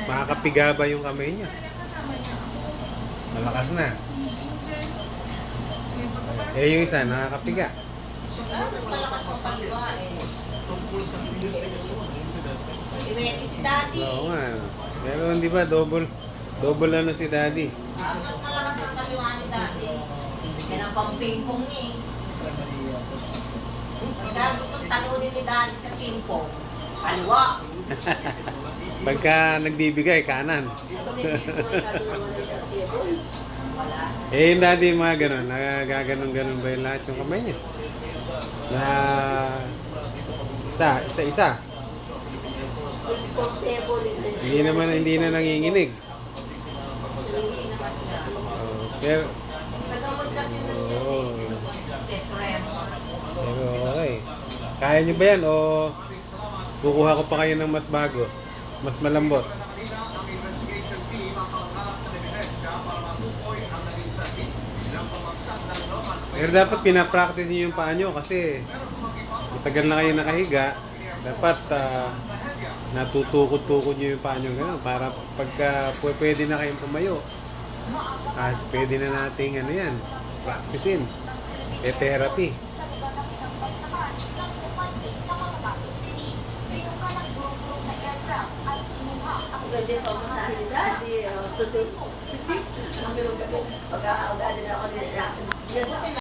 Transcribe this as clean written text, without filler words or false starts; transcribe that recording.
Makakapiga ba yung kamay niya? Malakas na. Eh, yung isa, nakakapiga. Mas malakas ang kaliwa eh. Imeti si Daddy. Oo nga. Pero hindi ba, double ano si Daddy. Mas malakas ang kaliwa ni Daddy. Yan ang pang-ping-pong niya eh. Pagka gustong talunin ni Daddy sa ping-pong, kaliwa. Pagka nagbibigay, kanan. Wala. Eh, yung Daddy, mga ganun. Nagaganon-ganon ba yung lahat yung kamay niya? Na isa. Hindi na nanginginig. Hindi naman siya. Pero, Sa gamot kasi nun yun Oo. eh. Tetrem. pero okay. Kaya niyo ba yan o kukuha ko pa kayo ng mas bago? Mas malambot? Pero dapat pinapractice niyo yung paa nyo kasi matagal na kayo nakahiga. Dapat natutukod-tukod nyo yung paa nyo gano'n para pagka pwede na kayong pumayo. Pwede na nating ano yan, practicein. Therapy. Ako ganyan pa masahe ni Daddy. Pag-aagad na ako nila.